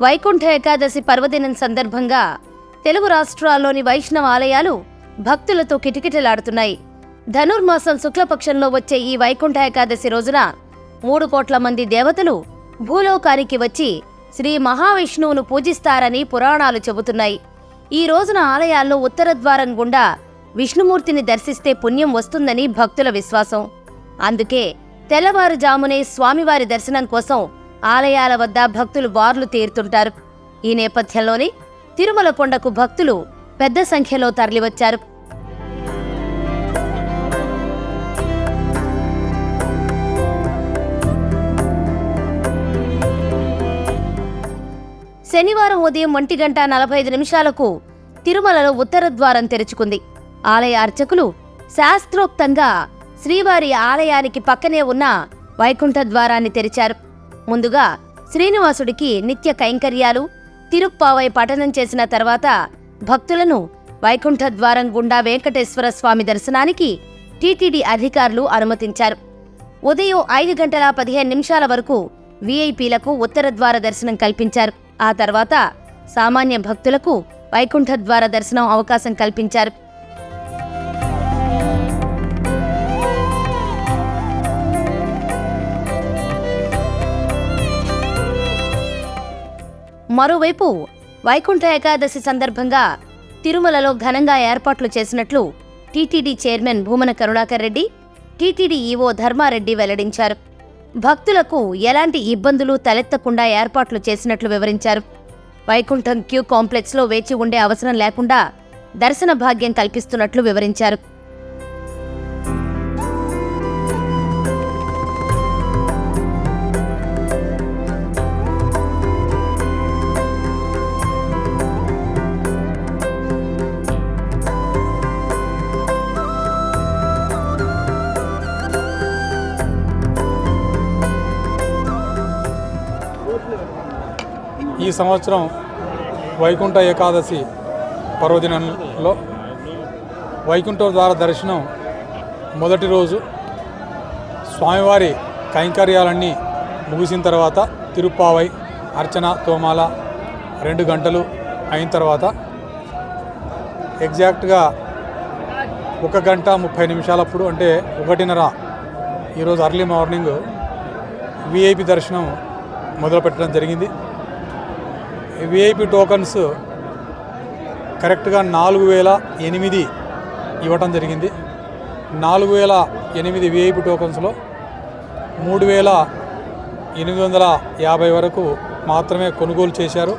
వైకుంఠ ఏకాదశి పర్వదినం సందర్భంగా తెలుగు రాష్ట్రాల్లోని వైష్ణవ ఆలయాలు భక్తులతో కిటకిటలాడుతున్నాయి. ధనుర్మాసం శుక్లపక్షంలో వచ్చే ఈ వైకుంఠ ఏకాదశి రోజున 3 కోట్ల మంది దేవతలు భూలోకానికి వచ్చి శ్రీ మహావిష్ణువును పూజిస్తారని పురాణాలు చెబుతున్నాయి. ఈ రోజున ఆలయాల్లో ఉత్తర ద్వారం గుండా విష్ణుమూర్తిని దర్శిస్తే పుణ్యం వస్తుందని భక్తుల విశ్వాసం. అందుకే తెల్లవారుజామునే స్వామివారి దర్శనం కోసం ఆలయాల వద్ద భక్తులు బార్లు తీరుతుంటారు. ఈ నేపథ్యంలోనే తిరుమల కొండకు భక్తులు పెద్ద సంఖ్యలో తరలివచ్చారు. శనివారం ఉదయం 1:45 తిరుమలలో ఉత్తర ద్వారం తెరుచుకుంది. ఆలయ అర్చకులు శాస్త్రోక్తంగా శ్రీవారి ఆలయానికి పక్కనే ఉన్న వైకుంఠ ద్వారాన్ని తెరిచారు. ముందుగా శ్రీనివాసుడికి నిత్య కైంకర్యాలు తిరుప్పావై పఠనం చేసిన తర్వాత భక్తులను వైకుంఠ ద్వారం గుండా వెంకటేశ్వర స్వామి దర్శనానికి టీటీడీ అధికారులు అనుమతించారు. ఉదయం 5:15 వరకు వీఐపీలకు ఉత్తర ద్వార దర్శనం కల్పించారు. ఆ తర్వాత సామాన్య భక్తులకు వైకుంఠ ద్వార దర్శనం అవకాశం కల్పించారు. మరోవైపు వైకుంఠ ఏకాదశి సందర్భంగా తిరుమలలో ఘనంగా ఏర్పాట్లు చేసినట్లు TTD chairman Bhumana Karunakar Reddy, TTD EO Dharma Reddy వెల్లడించారు. భక్తులకు ఎలాంటి ఇబ్బందులు తలెత్తకుండా ఏర్పాట్లు చేసినట్లు వివరించారు. వైకుంఠం క్యూ కాంప్లెక్స్లో వేచి ఉండే అవసరం లేకుండా దర్శన భాగ్యం కల్పిస్తున్నట్లు వివరించారు. ఈ సంవత్సరం వైకుంఠ ఏకాదశి పర్వదినంలో వైకుంఠ ద్వార దర్శనం మొదటి రోజు స్వామివారి కైంకర్యాలన్నీ ముగిసిన తర్వాత తిరుప్పావై అర్చన తోమాల 2 గంటలు అయిన తర్వాత ఎగ్జాక్ట్గా 1:30 అంటే 1:30 ఈరోజు అర్లీ మార్నింగ్ విఐపి దర్శనం మొదలుపెట్టడం జరిగింది. విఐపి టోకన్స్ కరెక్ట్గా 4008 ఇవ్వటం జరిగింది. 4008 విఐపి టోకన్స్లో 3850 వరకు మాత్రమే కొనుగోలు చేశారు.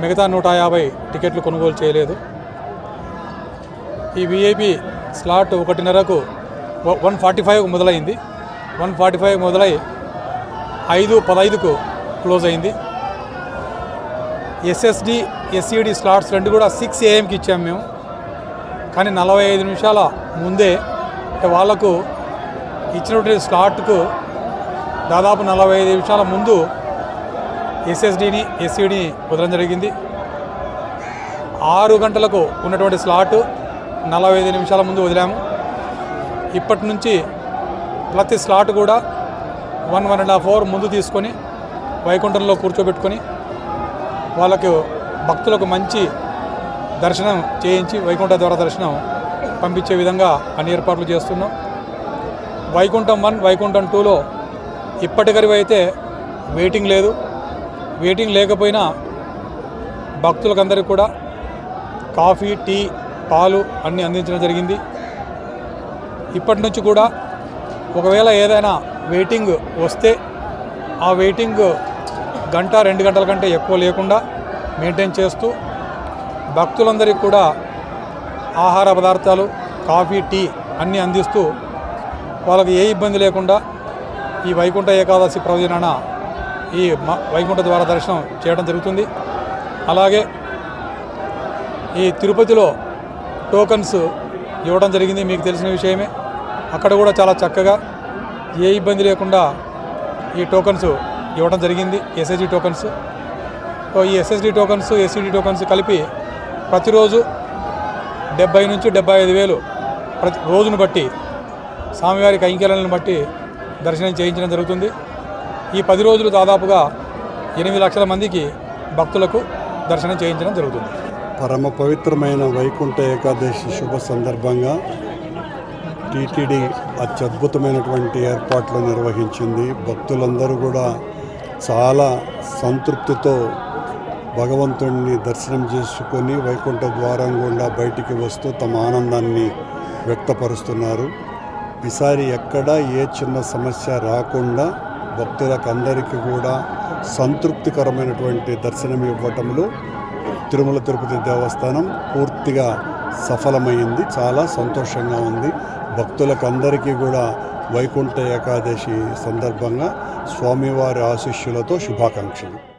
మిగతా 150 టికెట్లు కొనుగోలు చేయలేదు. ఈ విఐపి స్లాట్ 1:30కు 1:45 మొదలైంది. 1:45 మొదలై 5:15కు క్లోజ్ అయింది. ఎస్ఎస్డి ఎస్ఈడి స్లాట్స్ 2 కూడా 6 AM ఇచ్చాము మేము. కానీ 45 నిమిషాల ముందే వాళ్లకు ఇచ్చినటువంటి స్లాట్కు దాదాపు 45 నిమిషాల ముందు ఎస్ఎస్డిని ఎస్ఈడిని వదలడం జరిగింది. 6 గంటలకు ఉన్నటువంటి స్లాటు 45 నిమిషాల ముందు వదిలాము. ఇప్పటి నుంచి ప్రతి స్లాట్ కూడా 1.5 అవర్ ముందు తీసుకొని వైకుంఠంలో కూర్చోబెట్టుకొని వాళ్ళకు భక్తులకు మంచి దర్శనం చేయించి వైకుంఠ ద్వార దర్శనం పంపించే విధంగా అన్ని ఏర్పాట్లు చేస్తున్నాం. వైకుంఠం 1, వైకుంఠం 2లో ఇప్పటికరివి అయితే వెయిటింగ్ లేదు. వెయిటింగ్ లేకపోయినా భక్తులకందరికీ కూడా కాఫీ, టీ, పాలు అన్నీ అందించడం జరిగింది. ఇప్పటి నుంచి కూడా ఒకవేళ ఏదైనా వెయిటింగ్ వస్తే ఆ వెయిటింగ్ 1-2 గంటల కంటే ఎక్కువ లేకుండా మెయింటైన్ చేస్తూ భక్తులందరికీ కూడా ఆహార పదార్థాలు, కాఫీ, టీ అన్నీ అందిస్తూ వాళ్ళకి ఏ ఇబ్బంది లేకుండా ఈ వైకుంఠ ఏకాదశి పర్వదినాన ఈ వైకుంఠ ద్వార దర్శనం చేయడం జరుగుతుంది. అలాగే ఈ తిరుపతిలో టోకన్స్ ఇవ్వడం జరిగింది, మీకు తెలిసిన విషయమే. అక్కడ కూడా చాలా చక్కగా ఏ ఇబ్బంది లేకుండా ఈ టోకన్స్ ఇవ్వడం జరిగింది, ఎస్ఎస్డి టోకన్స్. ఈ ఎస్ఎస్డి టోకన్స్, ఎస్ఈడి టోకన్స్ కలిపి ప్రతిరోజు 70 నుంచి 75 వేలు ప్రతి రోజును బట్టి స్వామివారి కైంకర్యాలను బట్టి దర్శనం చేయించడం జరుగుతుంది. ఈ 10 రోజులు దాదాపుగా 8 లక్షల మందికి భక్తులకు దర్శనం చేయించడం జరుగుతుంది. పరమ పవిత్రమైన వైకుంఠ ఏకాదశి శుభ సందర్భంగా టీటీడీ అత్యద్భుతమైనటువంటి ఏర్పాట్లు నిర్వహించింది. భక్తులందరూ కూడా చాలా సంతృప్తితో భగవంతుడిని దర్శనం చేసుకొని వైకుంఠ ద్వారం గుండా బయటికి వస్తూ తమ ఆనందాన్ని వ్యక్తపరుస్తున్నారు. ఈసారి ఎక్కడా ఏ చిన్న సమస్య రాకుండా భక్తులకు అందరికీ కూడా సంతృప్తికరమైనటువంటి దర్శనం ఇవ్వటంలో తిరుమల తిరుపతి దేవస్థానం పూర్తిగా సఫలమైంది. చాలా సంతోషంగా ఉంది. భక్తులకు అందరికీ కూడా వైకుంఠ ఏకాదశి సందర్భంగా స్వామివారి ఆశీస్సులతో శుభాకాంక్షలు.